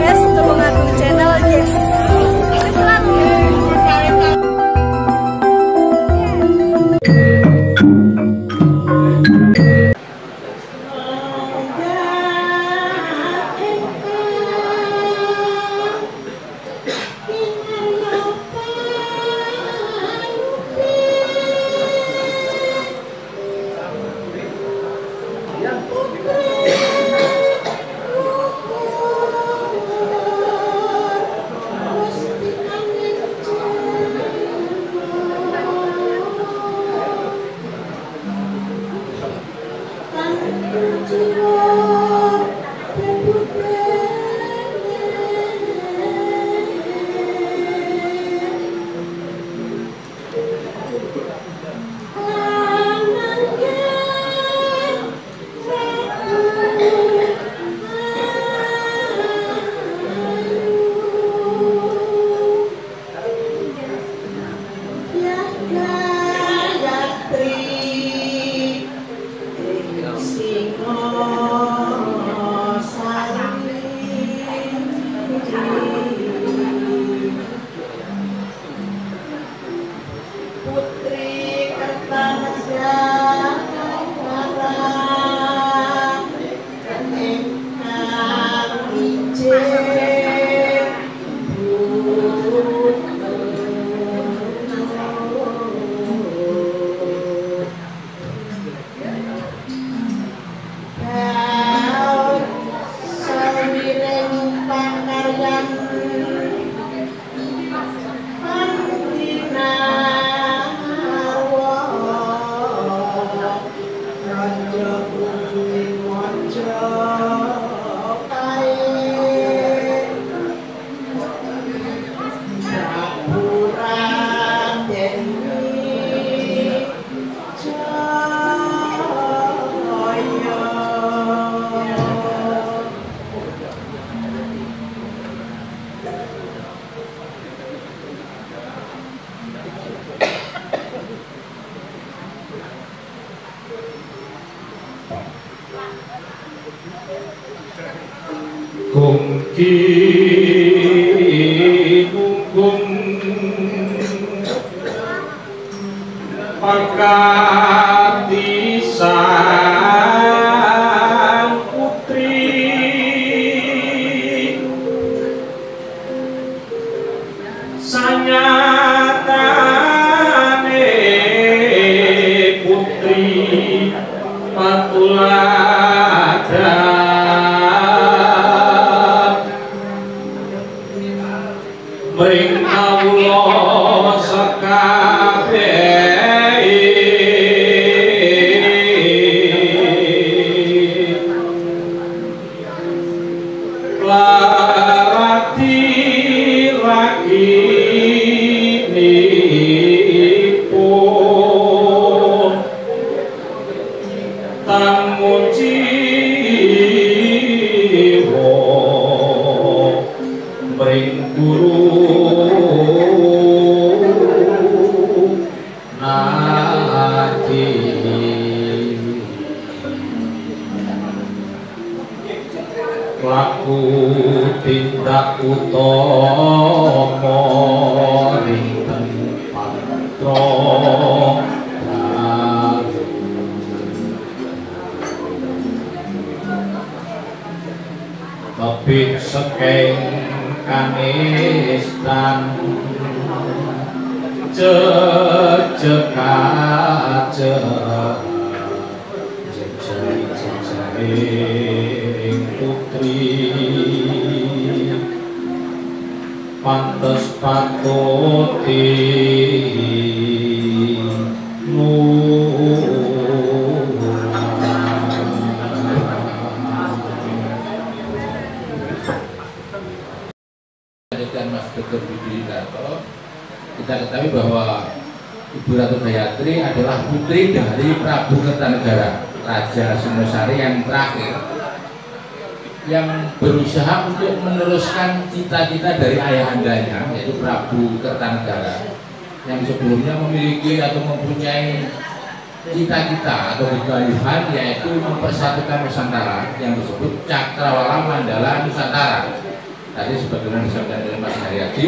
Yes, Tulung Agung Channel. Yes, sukses selalu. Gungki munggung pekati sang putri sanyatane putri patuladan mring kawula sekabehe larati rakinipun tamuji mring guru laku tindak utama rinten patra tebih sekeng kanistan jejekace putri pantes patuti Mas Dr. Budi Darto, kita ketahui bahwa Ibu Ratu Gayatri adalah putri dari Prabu Kertanegara, Raja Singosari yang terakhir, yang berusaha untuk meneruskan cita-cita dari ayahandanya, yaitu Prabu Kertanegara, yang sebelumnya memiliki atau mempunyai cita-cita atau kegayuhan, yaitu mempersatukan Nusantara yang disebut Cakrawala Mandala Nusantara. tadi sebagaimana disampaikan oleh Mas Haryadi.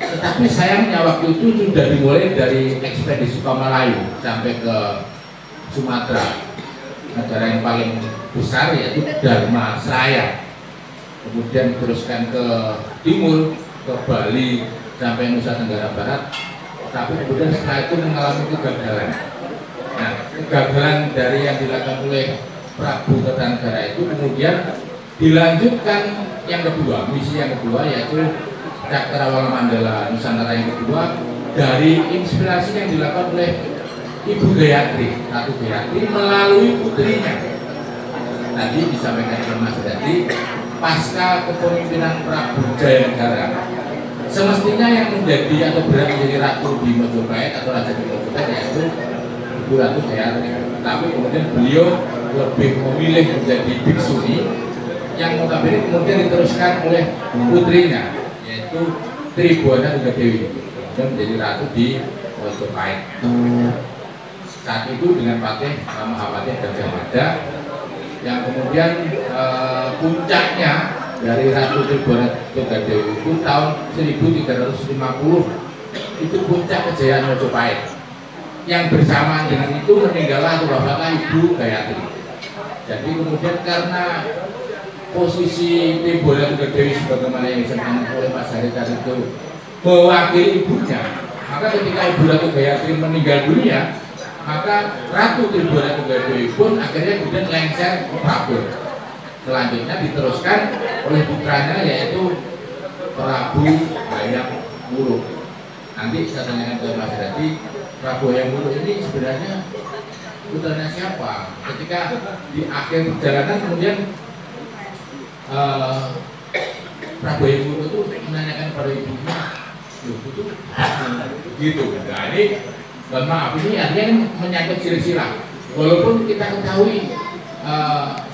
Tetapi sayangnya waktu itu sudah dimulai dari ekspedisi Sukamalayu sampai ke Sumatera, negara yang paling besar yaitu Dharmasraya, kemudian diteruskan ke timur, ke Bali sampai Nusa Tenggara Barat, tapi kemudian setelah itu mengalami kegagalan. Nah, kegagalan dari yang dilakukan oleh Prabu Kertanegara itu kemudian dilanjutkan yang kedua, misi yang kedua yaitu Cakrawala Mandala Nusantara yang kedua, dari inspirasi yang dilakukan oleh Ibu Gayatri, Ratu Gayatri melalui putrinya. Tadi disampaikan oleh Mas Haryadi, pasca kepemimpinan Prabu Jayanegara, semestinya yang menjadi atau berhak menjadi ratu di Mojopahit atau raja di Mojopahit yaitu Ibu Ratu Gayatri. Tapi kemudian beliau lebih memilih menjadi biksuni yang notabene kemudian diteruskan oleh putrinya yaitu Tribhuwana Tunggadewi dan menjadi ratu di Mojopahit. Saat itu dengan Patih Mahapatih Gajah Mada yang kemudian puncaknya dari Ratu Tribhuwana Tunggadewi itu tahun 1350 itu puncak kejayaan Mojopahit. Yang bersamaan dengan itu meninggallah atau wafatlah Ibu Gayatri. Jadi kemudian karena posisi Tribhuwana Tunggadewi sebagaimana yang disampaikan oleh Mas Haryadi itu mewakili ibunya, maka ketika Ibu Ratu Gayatri meninggal dunia, maka Ratu Tribhuwana Tunggadewi pun akhirnya kemudian lengser ke Prabon. Selanjutnya diteruskan oleh putranya yaitu Prabu Hayam Wuruk. Nanti saya tanyakan ke Mas Haryadi, Prabu Hayam Wuruk ini sebenarnya putranya siapa? Ketika di akhir perjalanan kemudian Prabu Hayam Wuruk itu menanyakan pada ibunya, loh itu gitu. Nah ini, mohon maaf, ini artinya menyangkut silsilah. Walaupun kita ketahui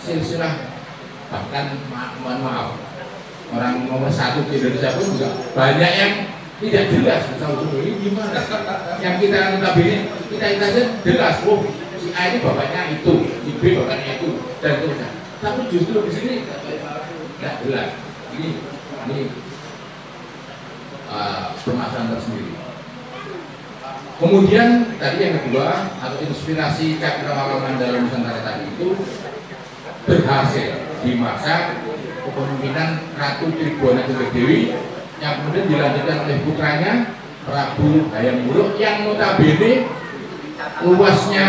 silsilah, bahkan mohon maaf, orang nomor satu di Indonesia pun juga banyak yang tidak jelas asal-usul ini gimana. Yang kita notabene kita saja jelas, oh si A ini bapaknya itu, si B bapaknya itu, dan seterusnya. Tapi justru di sini tidak jelas. Ini permasalahan tersendiri. Kemudian tadi yang kedua atau inspirasi Cakrawala Mandala Nusantara tadi itu berhasil di masa kepemimpinan Ratu Tribhuwana Tunggadewi yang kemudian dilanjutkan oleh putranya Prabu Hayam Wuruk yang notabene luasnya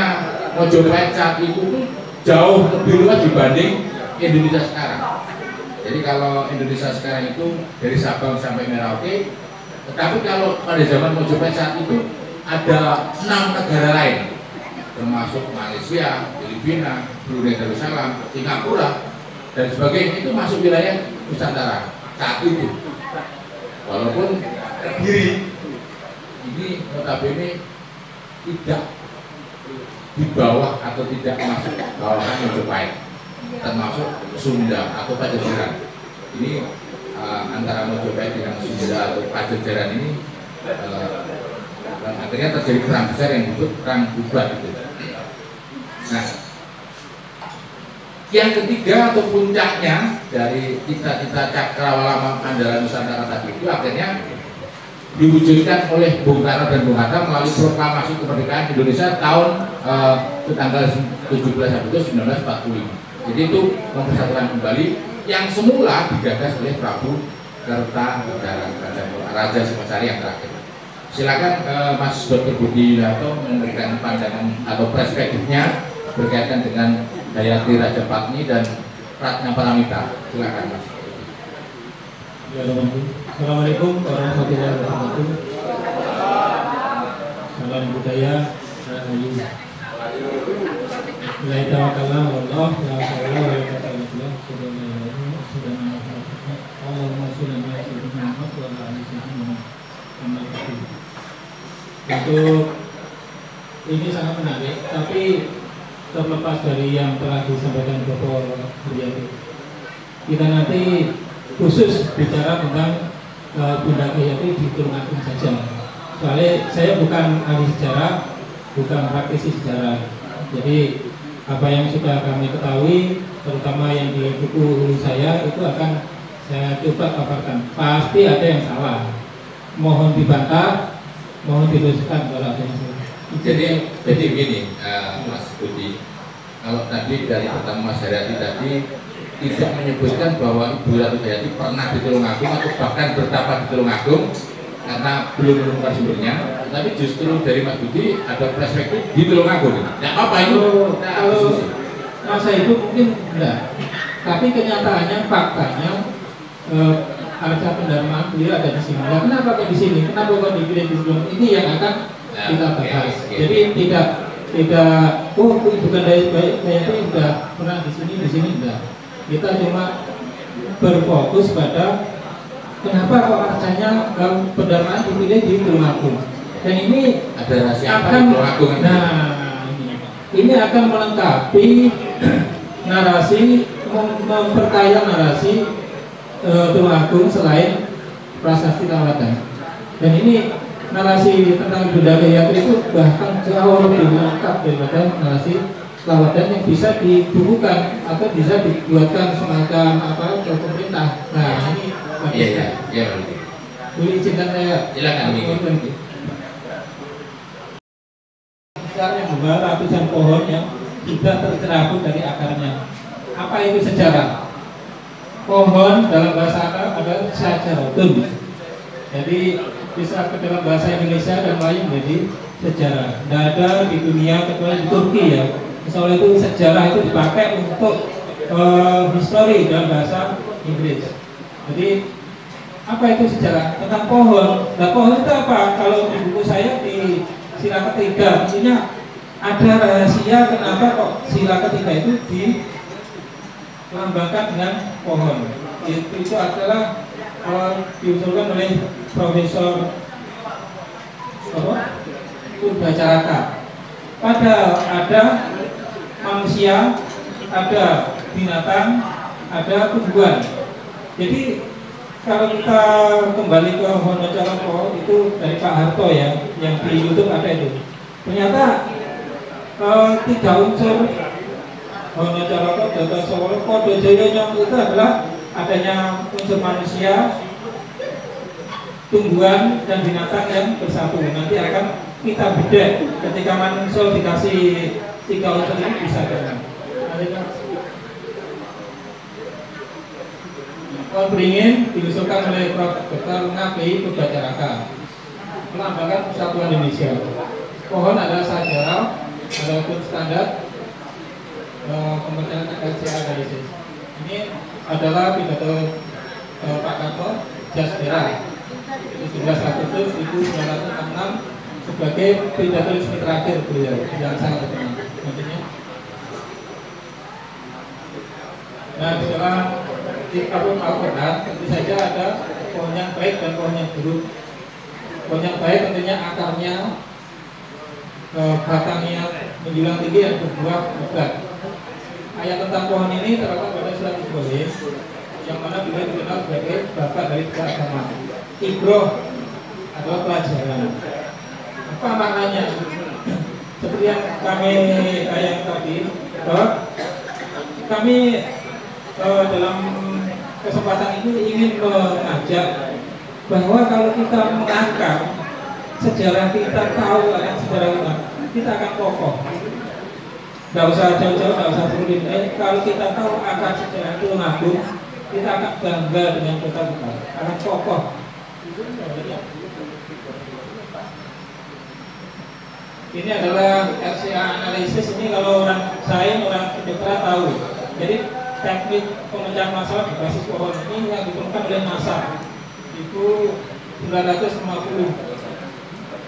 Mojopahit saat itu jauh lebih luas dibanding Indonesia sekarang. Jadi kalau Indonesia sekarang itu dari Sabang sampai Merauke, tetapi kalau pada zaman Mojopahit saat itu ada 6 negara lain, termasuk Malaysia, Filipina, Brunei Darussalam, Singapura, dan sebagainya, itu masuk wilayah Nusantara saat itu. Walaupun Kediri ini notabene tidak di bawah atau tidak masuk bawahan Mojopahit, termasuk Sunda atau Pajajaran. Ini antara Mojopahit dengan Sunda atau Pajajaran ini akhirnya terjadi perang besar yang disebut perang Bubat itu. Nah, yang ketiga atau puncaknya dari cita-cita Cakrawala Mandala Nusantara tadi itu akhirnya diwujudkan oleh Bung Karno dan Bung Hatta melalui proklamasi kemerdekaan Indonesia tahun tanggal 17 Agustus 1945. Jadi itu mempersatukan kembali yang semula digagas oleh Prabu Kertanegara, Raja Singosari yang terakhir. Silakan Mas Dr. Budi Yulianto memberikan pandangan atau perspektifnya berkaitan dengan Gayatri Rajapatni dan Ratna Paramita. Silakan Mas. Assalamualaikum warahmatullahi wabarakatuh. Salam budaya Rahayu. Bismillahirrahmanirrahim. Wallahu la ilaha illallah. Allahumma shalli ala sayyidina Muhammad wa ala ali sayyidina Muhammad. Untuk ini sangat menarik, tapi terlepas dari yang telah disampaikan Bapak Haryadi, kita nanti khusus bicara tentang Bunda Gayatri di Tulungagung saja. Soalnya saya bukan ahli sejarah, bukan praktisi sejarah. Jadi apa yang sudah kami ketahui, terutama yang di buku saya itu akan saya coba paparkan. Pasti ada yang salah. Mohon dibantah, mohon diluruskan kalau ada yang salah. Jadi begini, Mas Budi, kalau tadi dari pertama Mas Haryati tadi tidak menyebutkan bahwa Ibu Ratu Hayati pernah di Tulungagung atau bahkan bertapa di Tulungagung karena belum menemukan sumbernya, tapi justru dari Mas Budi ada perspektif di Tulungagung. Nah, apa itu? Kalau masa itu mungkin enggak, tapi kenyataannya, faktanya arca pendarmaan beliau ada di sini. Nah, kenapa kok di sini? Kenapa kok dipilih di sini? Ini yang akan kita bahas. Jadi tidak bukan dari itu sudah pernah di sini enggak. Kita cuma berfokus pada kenapa kok arcanya pendarmaan dipilih di Tulungagung. Dan ini ada rahasia apa akan di Tulungagung? ini akan melengkapi narasi, memperkaya narasi Tulungagung selain prasasti lawatan. Dan ini narasi tentang Bunda Hayati itu bahkan jauh lebih lengkap daripada narasi lawatan yang bisa dibukukan atau bisa dibuatkan semacam apa ke pemerintah. Nah ini iya. boleh izinkan saya silakan. Yang membawa ratusan pohon yang sudah tercerabut dari akarnya. Apa itu sejarah? Pohon dalam bahasa Arab adalah syajaratun. Jadi bisa ke dalam bahasa Indonesia dan lain menjadi sejarah. Tidak ada di dunia kecuali di Turki ya. Soalnya itu sejarah itu dipakai untuk history dalam bahasa Inggris. Jadi apa itu sejarah? Tentang pohon. Nah pohon itu apa? Kalau di buku saya di sila ketiga, artinya ada rahasia kenapa kok sila ketiga itu dilambangkan dengan pohon. Itu adalah diusulkan oleh Profesor Purbacaraka. Padahal ada manusia, ada binatang, ada tumbuhan. Jadi kalau kita kembali ke Wonocaraka itu dari Pak Harto ya, yang di YouTube ada itu. Ternyata 3 unsur Wonocaraka, Datasawara, Kodojaya itu adalah adanya unsur manusia, tumbuhan dan binatang yang bersatu. Nanti akan kita bedah ketika manusia dikasih 3 unsur ini bisa jalan. Pohon beringin diusulkan oleh Prof. Dr. Ngabeyi Purbacaraka, melambangkan persatuan Indonesia. Pohon adalah sejarah, ada hukum standar Kementerian LCA Analisis. Ini adalah pidato Pak Karto Jasmira 17 Agustus 1966 sebagai pidato resmi terakhir beliau yang sangat terkenal. Nah, di dalam Kitabul Al-Quran tentu saja ada pohon yang baik dan pohon yang buruk. Pohon yang baik tentunya akarnya, batangnya menjulang tinggi dan berbuah lebat. Ayat tentang pohon ini terdapat pada surat Ibrahim, yang mana beliau dikenal sebagai bapak dari agama. Ibroh adalah pelajaran. Apa maknanya? Seperti yang kami ayat tadi, bahwa kami dalam kesempatan ini ingin mengajak bahwa kalau kita mengangkat sejarah, kita tahu akan sejarah kita akan kokoh. Tidak usah jauh-jauh, tidak usah sulit. Kalau kita tahu akar sejarah Tulungagung, kita akan bangga dengan kota kita, akan kokoh. Ini adalah LCA analisis. Ini kalau orang kedokteran tahu. Jadi teknik pemecahan masalah berbasis pohon ini yang ditemukan oleh NASA itu 950.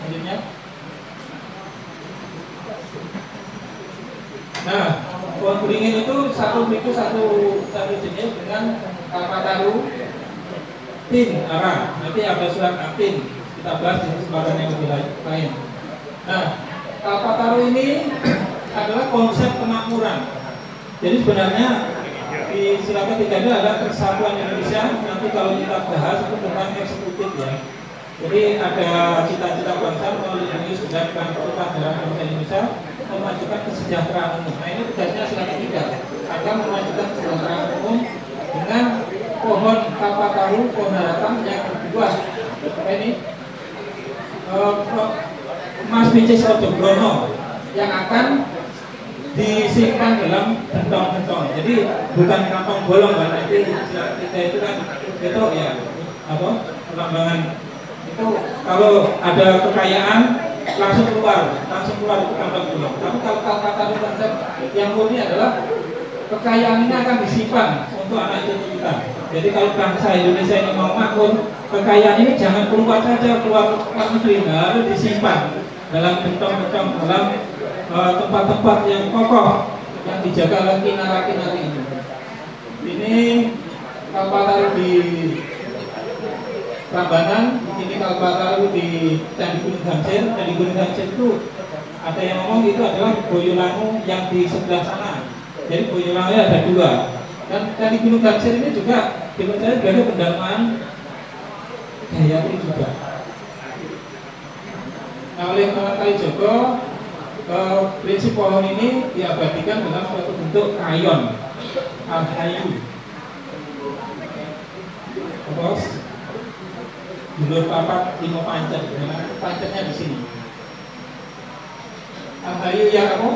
Selanjutnya, nah pohon beringin itu satu jenis dengan Kalpataru tin arah. Nanti ada surat atin, kita bahas di kesempatan yang lebih lain. Nah, Kalpataru ini adalah konsep kemakmuran. Jadi sebenarnya di sila ketiga ada Persatuan Indonesia. Nanti kalau kita bahas itu tentang eksekutif ya. Jadi ada cita-cita bangsa melindungi segenap keutamaan bangsa Indonesia, memajukan kesejahteraan umum. Nah ini tugasnya sila ketiga, agar memajukan kesejahteraan umum dengan pohon kalpataru, pohon harapan yang berbuah. Ini Mas Pincis Rojogrono yang akan disimpan dalam gentong-gentong. Jadi bukan kantong bolong, karena nanti kita itu kan itu ya apa pertambangan itu kalau ada kekayaan langsung keluar itu kantong bolong. Tapi kalau kata konsep yang murni adalah kekayaan ini akan disimpan untuk anak cucu kita. Jadi kalau bangsa Indonesia ini mau makmur, kekayaan ini jangan keluar saja keluar negeri, harus disimpan dalam gentong-gentong, dalam tempat-tempat yang kokoh yang dijaga oleh kinara-kinara ini. Ini kalpataru di Prambanan, di sini kalpataru di Candi Gunung Gangsir. Candi Gunung Gangsir itu ada yang ngomong itu adalah Boyolali yang di sebelah sana. Jadi Boyolali ada dua. Dan Candi Gunung Gangsir ini juga dipercaya sebagai pendalaman Gayatri juga. Nah, oleh Taman Kalijogo, prinsip pohon ini diabadikan dalam suatu bentuk kayon, alhayu. Terus, dulur papat lima pancet, pancetnya di sini. Alhayu yang apa?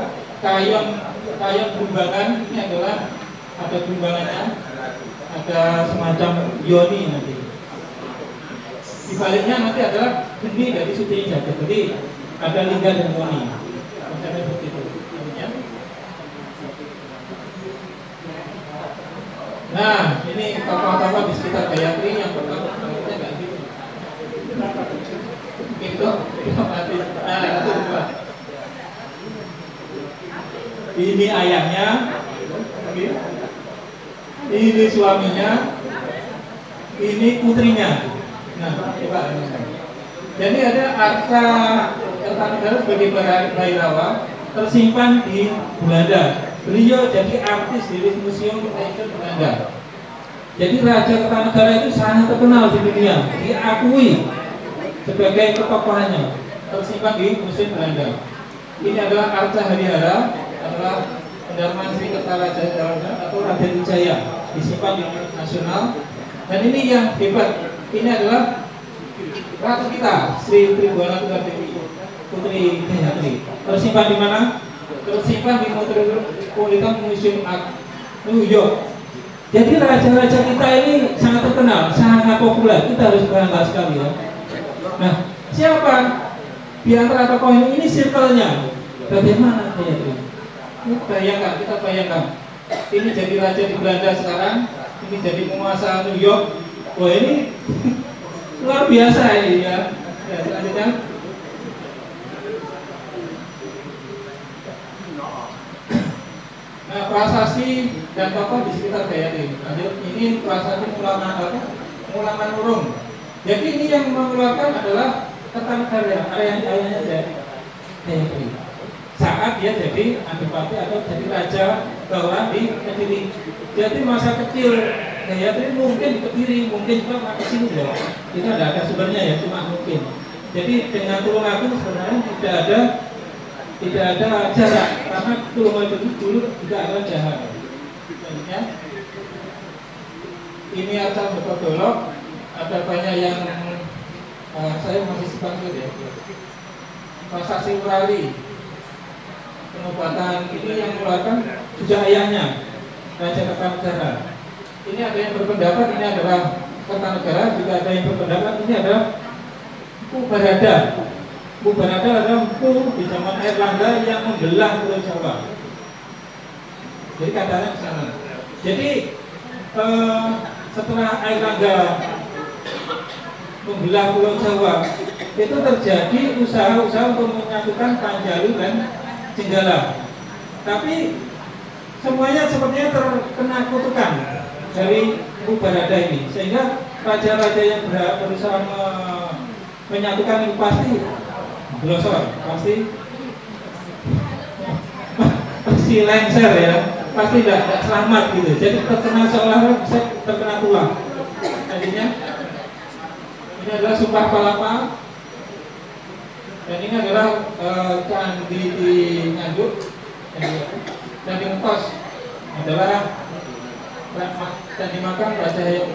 Kayon gumbangan ini adalah ada gumbangannya, ada semacam yoni nanti. Di baliknya nanti adalah benih dari suci jagat. Jadi ada lingga dan yoni. Konsepnya seperti itu. Nah, ini tokoh-tokoh di sekitar Gayatri yang pertama nggak gitu. Itu mati. Nah, itu dua. Ini ayahnya, ini suaminya, ini putrinya. Nah, coba. Jadi ada arca Kertanegara sebagai Bhairawa tersimpan di Belanda. Beliau jadi artis di Museum Pertahanan Belanda. Jadi Raja Kertanegara itu sangat terkenal di dunia, diakui sebagai ketokohannya, tersimpan di Museum Belanda. Ini adalah arca Harihara, adalah Pendarman Sri Kertajaya atau Raden Wijaya, disimpan di Monumen Nasional. Dan ini yang hebat, ini adalah ratu kita, Sri Tribhuwana Tunggadewi Putri Gayatri. Tersimpan di mana? Tersimpan di Metropolitan Museum New York. Jadi raja-raja kita ini sangat terkenal, sangat populer. Kita harus bangga sekali ya. Nah, siapa di antara tokoh ini circle-nya? Bagaimana Gayatri? Bayangkan, kita bayangkan. Ini jadi raja di Belanda sekarang, ini jadi penguasa New York. Wah ini luar biasa ini ya. Ya, selanjutnya. Nah, prasasti dan tokoh di sekitar Gayatri. Lanjut, ini prasasti Mulaman Nurung. Jadi ini yang mengeluarkan adalah Kertanegara, ayahnya dari Gayatri. Saat dia jadi adipati atau jadi raja bawah di Kediri. Jadi masa kecil Gayatri mungkin di Kediri, mungkin juga di sini ya. Itu ada sumbernya ya, cuma mungkin. Jadi dengan Tulungagung sebenarnya tidak ada jarak, karena Tulungagung itu dulu tidak ada jahat. Selanjutnya, ini asal Betodolok, ada banyak yang saya masih sepanjang ya. Prasasti Murali, pengobatan ini yang mengeluarkan juga ayahnya, Raja Kertanegara. Ini ada yang berpendapat ini adalah Kertanegara, juga ada yang berpendapat ini adalah Mpu Barada. Mpu Barada adalah mpu di zaman Airlangga yang membelah Pulau Jawa. Jadi katanya ke sana. Jadi setelah Airlangga membelah Pulau Jawa, itu terjadi usaha-usaha untuk menyatukan Panjalu dan Jenggala. Tapi semuanya sepertinya terkena kutukan dari Mpu Barada ini, sehingga raja-raja yang berusaha menyatukan ini pasti blosor, pasti lengser ya, pasti tidak selamat gitu. Jadi terkena seolah-olah bisa terkena tulang. Tadinya ini adalah Sumpah Palapa. Dan ini adalah candi di Nganjuk, candi Ngkos adalah candi makam Raja Hayam.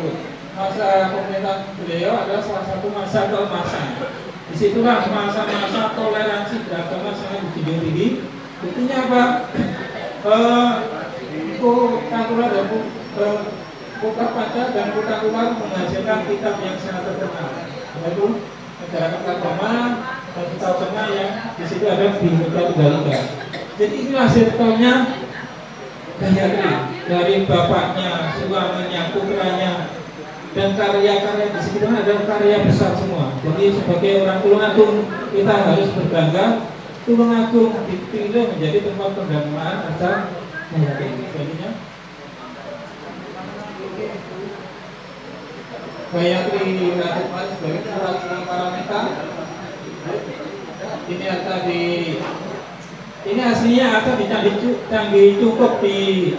Masa pemerintahan beliau adalah salah satu masa keemasan. Disitulah masa-masa toleransi beragama sangat dijunjung tinggi. Buktinya apa? Kutangkula dan Putra dan Kutangkula menghasilkan kitab yang sangat terkenal, yaitu Negara Kertagama dan kitab tengah yang di situ ada Bhinneka Tunggal Ika. Jadi inilah circle-nya Gayatri dari bapaknya, suaminya, putranya, dan karya-karya di sekitar adalah karya besar semua. Jadi sebagai orang Tulungagung kita harus berbangga. Tulungagung dipilih menjadi tempat pendampingan acara Gayatri. Jadinya Gayatri dilakukan sebagai perwakilan Paramita. Ini ada di, ini aslinya ada di Candi Cukup di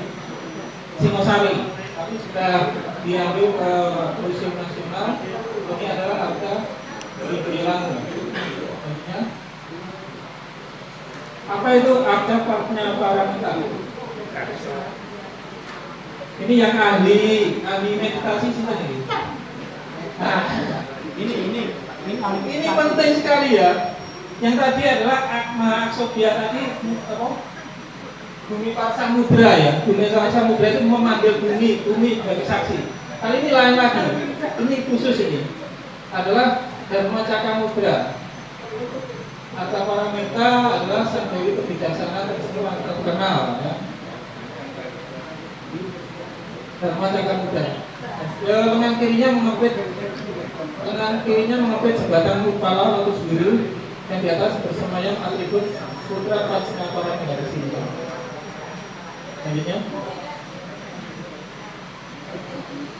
Singosari, tapi sudah diambil ke Museum Nasional. Ini adalah harta di Bilang. Apa itu harta partnya Paramita? Ini yang ahli meditasi sini. Nah, ini penting sekali ya. Yang tadi adalah Aksobia tadi apa? Bumi Samudra ya. Bumi Samudra itu memanggil bumi sebagai saksi. Kali ini lain lagi. Ini khusus ini adalah Dharma Cakamudra. Arta Paramita adalah sang dewi kebijaksanaan terkenal ya. Dharma Cakamudra. Lengan kirinya mengepit jembatan Upala Lotus Biru yang di atas bersemayam atribut putra Prajna Paramita dari sini. Selanjutnya.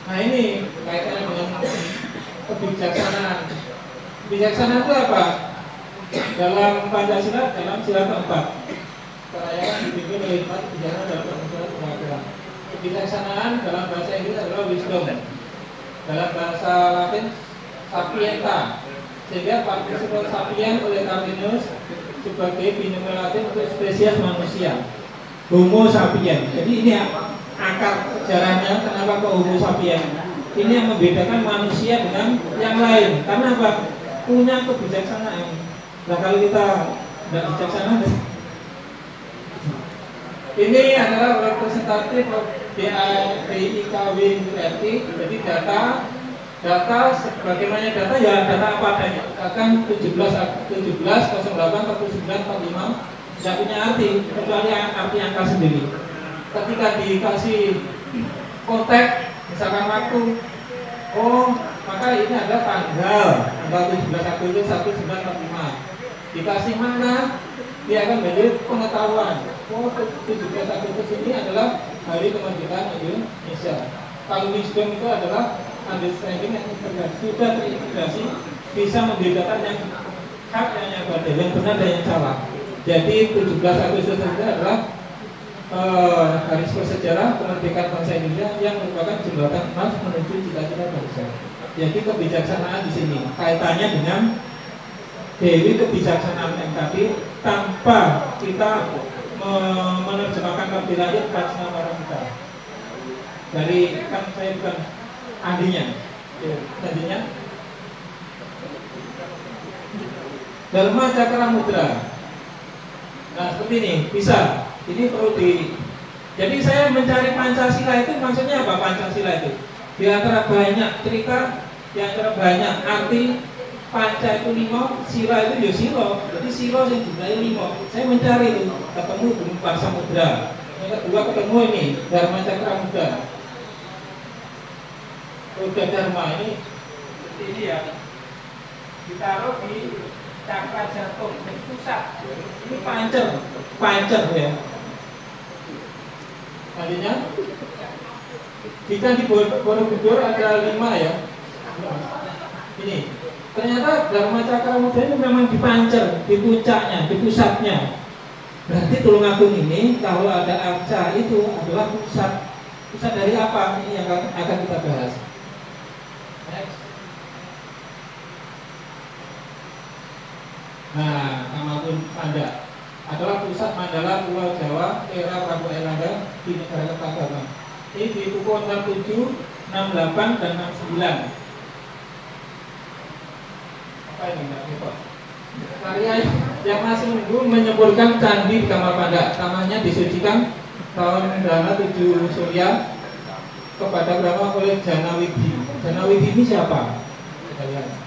Nah ini kaitannya dengan kebijaksanaan. Kebijaksanaan itu apa? Dalam Pancasila, dalam sila keempat, kerakyatan dipimpin oleh hikmat bijaksana dalam permusyawaratan pengaturan. Kebijaksanaan dalam bahasa Inggris adalah wisdom, dalam bahasa Latin sapienta, sehingga partisiple sapien oleh Calvinus sebagai binomo Latin untuk spesies manusia, Homo sapien. Jadi ini akar sejarahnya kenapa ke Homo sapien. Ini yang membedakan manusia dengan yang lain. Karena apa? Punya kebijaksanaan. Nah kalau kita tidak bijaksana, ini adalah representatif DIKW-RT. Jadi data sebagaimana data ya data apa adanya. Akan 17/08/1945 tidak punya arti kecuali arti angka sendiri. Ketika dikasih konteks misalkan waktu, oh maka ini adalah tanggal 17 Agustus 1945. Dikasih mana, dia akan menjadi pengetahuan. Oh 17 Agustus ini adalah hari kemerdekaan Indonesia. Kalau wisdom itu adalah understanding yang integrasi, sudah terintegrasi, bisa membedakan yang hak yang badai, yang benar dan yang salah. Jadi 17 Agustus itu adalah garis bersejarah kemerdekaan bangsa Indonesia yang merupakan jembatan emas menuju cita-cita bangsa. Jadi kebijaksanaan di sini kaitannya dengan dewi kebijaksanaan yang tadi tanpa kita menerjemahkan lebih lanjut Prajna Paramita. Dari kan saya bukan ahlinya. Tadinya Dharma Cakramudra. Nah seperti ini bisa. Ini perlu di. Jadi saya mencari Pancasila itu maksudnya apa? Pancasila itu di antara banyak cerita, di antara banyak arti. Panca itu 5, sila itu ya silo. Jadi silo yang jumlahnya 5. Saya mencari itu, ketemu Bumi Samudra. Yang kedua ketemu ini Dharma Cakramudra. Udah Dharma ini ya. Ditaruh di cakra jantung di pusat. Ini pancer ya. Tadinya jika di Borobudur ada 5 ya. Ini ternyata Dharma Cakramudra itu memang dipancer di puncaknya, di pusatnya. Berarti Tulungagung ini kalau ada arca itu adalah pusat dari apa? Ini yang akan kita bahas. Next. Nah, Kamalapun Panda adalah pusat Mandala Pulau Jawa era Prabu Airlangga di negara Kertagama. Ini di pukul 67, 68, dan 69. Apa ini Mbak Niko? Karya yang masih menunggu menyempurkan candi di Kamal Panda. Namanya disucikan tahun Dana 7 Surya kepada Brahma oleh Janawidi. Janawidi ini siapa? Kita lihat.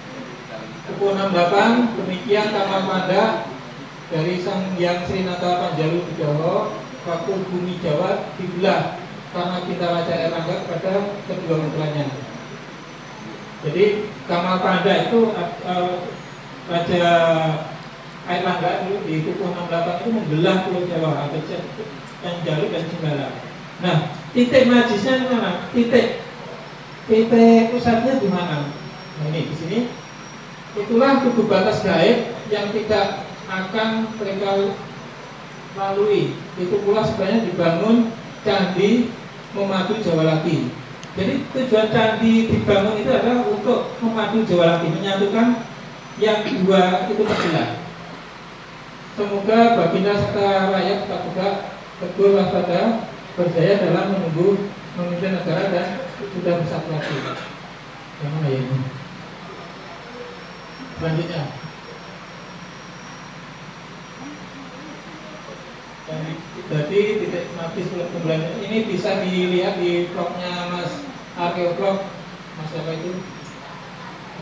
Pukul 68, demikian Kamal Panda dari Sang Hyang Srinata Panjalu Widowo, waktu bumi Jawa dibelah karena Cinta Raja Airlangga kepada kedua putranya. Jadi Kamal Panda itu Raja Airlangga dulu di pukul 68 itu membelah Pulau Jawa, ada Panjalu dan Singgala. Nah, titik majisnya di mana? Titik pusatnya di mana? Nah, ini di sini. Itulah tubuh batas gaib yang tidak akan mereka lalui. Itu pula sebenarnya dibangun candi memadu Jawa Lati. Jadi tujuan candi dibangun itu adalah untuk memadu Jawa Lati, menyatukan yang dua itu terbelah. Semoga baginda serta rakyat tetap tegak, teguh waspada, berjaya dalam menunggu memimpin negara dan sudah bersatu lagi. Yang mana ya ini? Selanjutnya. Jadi titik mati bulan ini bisa dilihat di vlognya Mas Arkeolog, Mas siapa itu?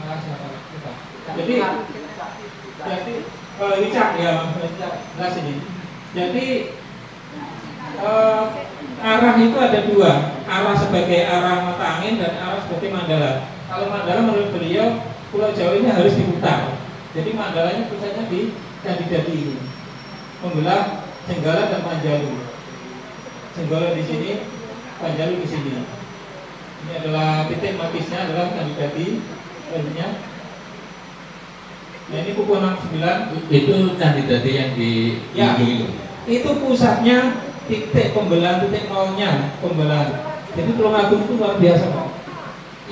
Mas siapa? Jadi Richard ya, Mas ini. Jadi arah itu ada dua, arah sebagai arah mata angin dan arah sebagai mandala. Kalau mandala menurut beliau Pulau Jawa ini harus diputar. Jadi mandalanya pusatnya di Candi ini, membelah Jenggala dan Panjalu. Jenggala di sini, Panjalu di sini. Ini adalah titik matisnya adalah Candi selanjutnya. Nah, ini pukul 69. Itu Candi yang di ya, itu pusatnya titik pembelahan, titik nolnya pembelahan. Jadi Tulungagung itu luar biasa Pak.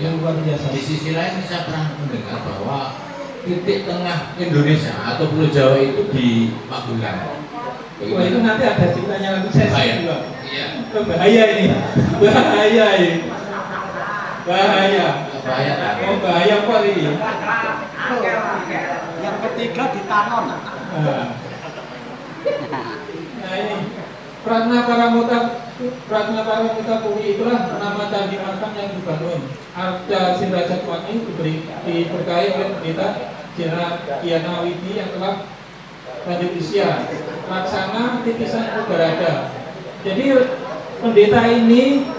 Yang luar biasa. Di sisi lain saya pernah mendengar bahwa titik tengah Indonesia atau Pulau Jawa itu di Magelang. Wah, itu nanti ada ceritanya lagi saya juga. Iya. Bahaya ini. Bahaya ini. Bahaya. Bahaya. Oh, bahaya kok ini. Yang ketiga di Tanon. Nah ini Pratna Paramita Puri itulah nama candi makam yang dibangun. Arca Sindrajat Wani diberkahi oleh pendeta Jenderal Kiana Widi yang telah lanjut usia. Laksana titisan Ubarada. Jadi pendeta ini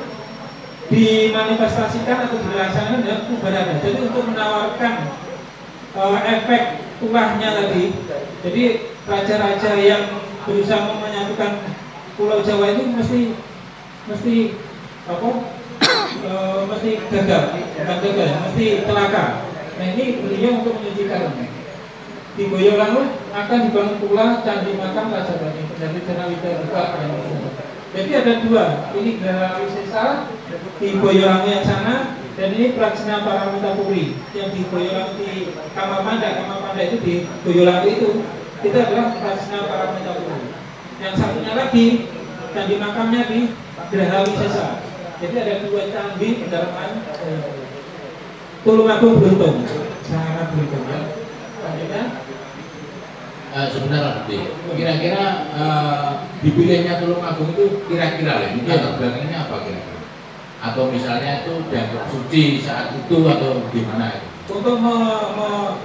dimanifestasikan atau dilaksanakan dengan Ubarada. Jadi untuk menawarkan efek tulahnya tadi. Jadi raja-raja yang berusaha menyatukan Pulau Jawa itu mesti apa? Mesti gagal, bukan gagal, mesti celaka. Nah ini beliau untuk menyucikan. Di Boyolali akan dibangun pula candi makam Raja Bani, Pendali Janawida juga. Jadi ada dua, ini Geraha Wisesa di Boyolali yang sana, dan ini Prajna Paramita Puri yang di Boyolali di Kamal Panda itu di Boyolali itu adalah Prajna Paramita Puri. Yang satunya lagi candi makamnya di Geraha Wisesa. Jadi ada dua candi pendalaman Tulungagung beruntung, sangat beruntung ya. Selanjutnya. Sebentar Budi, kira-kira dipilihnya Tulungagung itu kira-kira lah, ini latar belakangnya apa kira-kira? Atau misalnya itu dianggap suci saat itu atau gimana itu? Untuk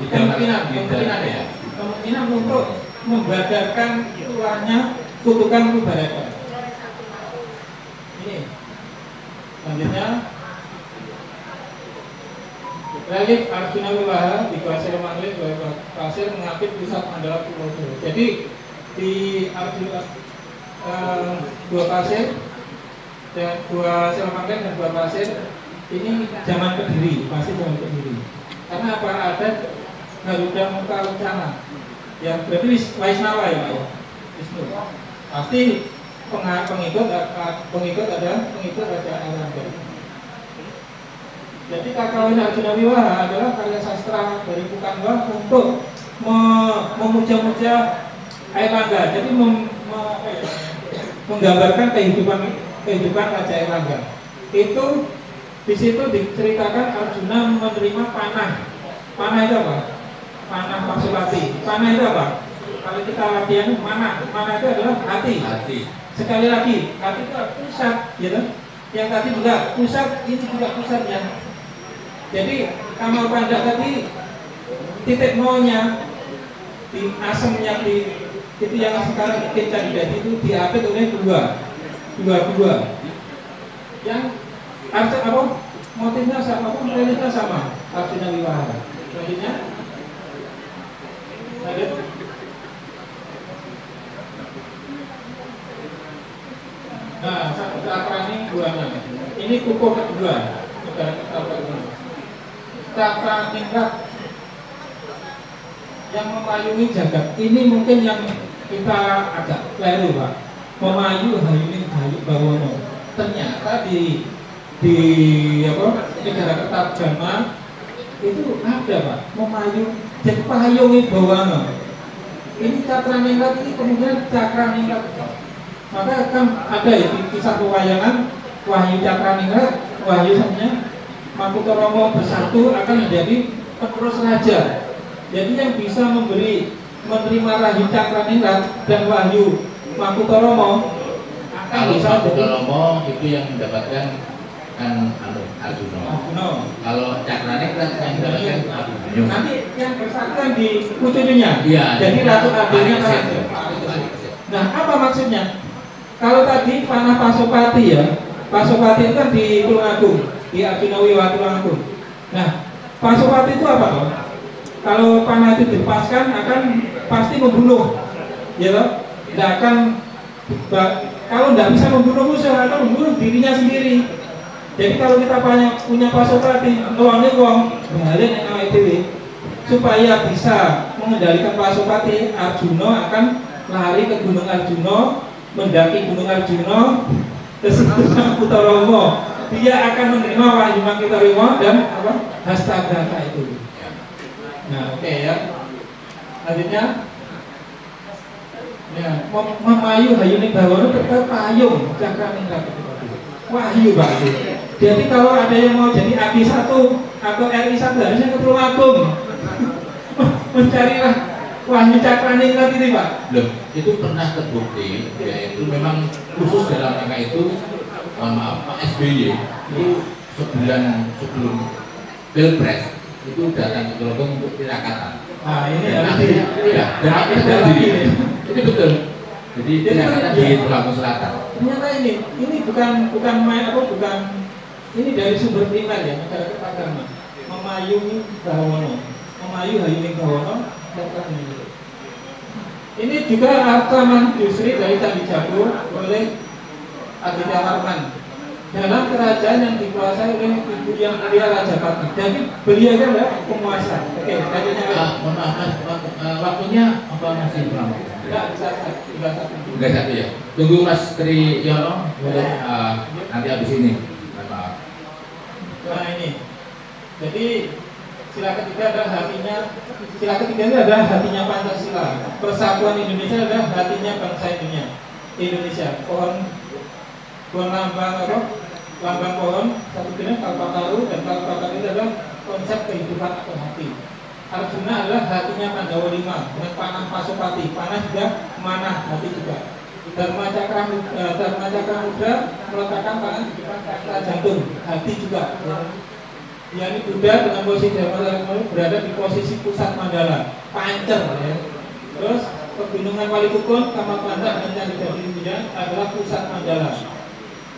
kemungkinan untuk membadarkan tulahnya kutukan Ubarada. Ini selanjutnya relief Arjuna Wiwaha di Pasir Manglit, Pasir mengapit pusat Mandala Pulau Jawa. Jadi di Arjuna dua pasir dan dua Manglit dan dua pasir ini zaman Kediri, pasti zaman Kediri. Karena apa, ada Garuda Muka Lencana yang berarti Waisnawa ya Pak ya, Wisnu. Pasti pengikut Raja Airlangga. Jadi Kakawin Arjuna Wiwaha adalah karya sastra dari Pukanwa untuk memuja-muja Airlangga. Jadi menggambarkan kehidupan Raja Airlangga. Itu di situ diceritakan Arjuna menerima panah. Panah itu apa? Panah Pasupati. Panah itu apa? Kalau kita latihan mana itu adalah hati. Sekali lagi, hati itu pusat, gitu. Yang tadi juga pusat, ini juga pusatnya. Jadi Kamal Panda tadi titik nolnya di asemnya di itu yang sekarang kita jadi itu diapit oleh dua. Yang arti apa? Motifnya sama, motifnya sama. Artinya Wiwahara. Selanjutnya, lanjut. Nah, satu cakra ini duanya. Ini kukuh kedua. Cakra tingkat yang memayungi jagat. Ini mungkin yang kita agak keliru, Pak. Memayu hayuning hayu bawono. Ternyata di negara Kertajama itu ada, Pak. Memayu jadi payungi bawono. Ini cakra tingkat ini kemudian cakra tingkat. Maka kan ada ya di kisah pewayangan Wahyu Cakraningrat, Wahyu sebenarnya Makutoromo bersatu akan menjadi penerus raja. Jadi yang bisa menerima Wahyu Cakraningrat dan Wahyu Makutoromo akan bisa Makutoromo itu yang mendapatkan kan Arjuna. Kalau Cakraningrat yang mendapatkan Arjuna. Nanti yang bersatu kan di cucunya. Iya. Jadi Ratu Adilnya kan. Nah, apa maksudnya? Kalau tadi panah Pasupati ya, Pasupati itu kan di Tulungagung, di Arjuna Wiwaha Tulungagung. Nah, Pasupati itu apa toh? Kalau panah itu dilepaskan akan pasti membunuh, ya toh? Tidak akan, kalau tidak bisa membunuh musuh atau membunuh dirinya sendiri. Jadi kalau kita punya Pasupati, lawannya wong balik yang awake supaya bisa mengendalikan Pasupati, Arjuna akan lari ke Gunung Arjuna, mendaki Gunung Arjuna ke situ Makutoromo. Dia akan menerima Wahyu Makutoromo dan apa? Hastabrata itu. Nah, oke ya. Selanjutnya, ya, memayu hayuning bawono tetap payung Cakraningrat. Wahyu Pak. Jadi kalau ada yang mau jadi AG1 atau RI1 harusnya ke Tulungagung. Mencarilah Wahyu Cakraningrat ini, Pak. Loh, itu pernah terbukti, yaitu memang khusus dalam rangka itu, maaf, Pak SBY itu sebulan sebelum Pilpres itu datang ke Tulungagung untuk tirakatan. Nah, ini dan akhirnya diri. Itu betul. Jadi tirakatan di Tulungagung Selatan. Ternyata ini bukan main apa, bukan ini dari sumber primer ya, masyarakat agama. Memayungi bawono, memayu hayuning bawono. Ini juga rekaman Yusri dari Candi Jago oleh Aditya Warman dalam kerajaan yang dikuasai oleh ibu yang mulia Rajapati. Jadi beliau adalah penguasa. Oke, tadinya waktunya apa masih lama? Enggak, Enggak satu ya. Tunggu Mas Tri Yono nanti habis ini. Maaf. Nah ini, jadi sila ketiga adalah hatinya Pancasila. Persatuan Indonesia adalah hatinya bangsa Indonesia. Pohon lambang apa? Lambang pohon satu jenis kalpataru, dan kalpataru itu adalah konsep kehidupan atau hati. Arjuna adalah hatinya Pandawa 5 dengan panah Pasupati. Panah juga manah, hati juga. Dharma Cakra Mudra meletakkan tangan di depan cakra jantung, hati juga. Ini Buddha dengan posisi Dharma berada di posisi pusat mandala, pancer ya. Terus pegunungan Walikukun, Kamal Panda dan Candi Jati adalah pusat mandala.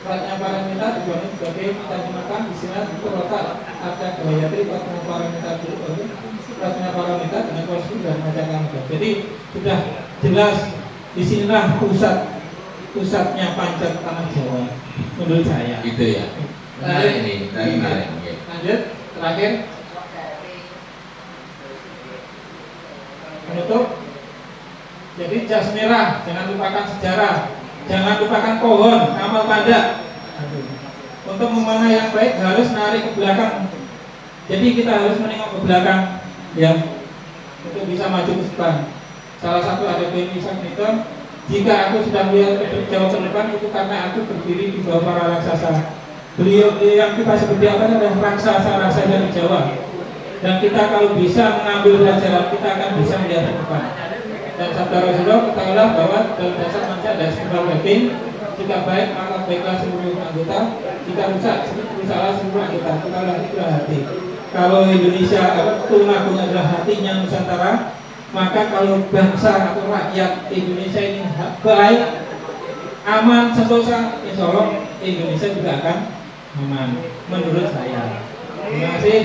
Ratna Paramita dibangun sebagai Tanjung di sini terletak Arca Gayatri, Ratna Paramita dengan posisi Dharma Cakra Mudra. Jadi sudah jelas di sinilah pusatnya pancer tanah Jawa menurut saya. Gitu ya. Menarik ini, menarik. Lanjut, terakhir penutup. Jadi jas merah, jangan lupakan sejarah, jangan lupakan pohon, Kamal Panda. Untuk memanah yang baik harus narik ke belakang. Jadi kita harus menengok ke belakang, ya. untuk bisa maju ke depan. Salah satu ada Benny Newton, jika aku sudah melihat jauh ke depan itu karena aku berdiri di bawah para raksasa. Beliau yang kita sebut adalah raksasa-raksasa di Jawa. Dan kita kalau bisa mengambil pelajaran, kita akan bisa melihat ke depan. Dan sabda Rasulullah, ketahuilah bahwa dalam dasar manusia ada sebuah daging. Jika baik maka baiklah seluruh anggota, jika rusak rusaklah seluruh anggota. Ketahuilah itulah hati. Kalau Indonesia tulang adalah hatinya Nusantara, maka kalau bangsa atau rakyat Indonesia ini baik, aman, sentosa, insya Allah Indonesia juga akan aman. Menurut saya. Terima kasih.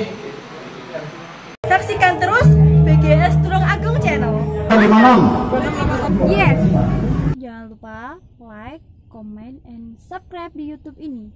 Saksikan terus BGS Tulung Agung Channel. Yes. Jangan lupa like, comment, and subscribe di YouTube ini.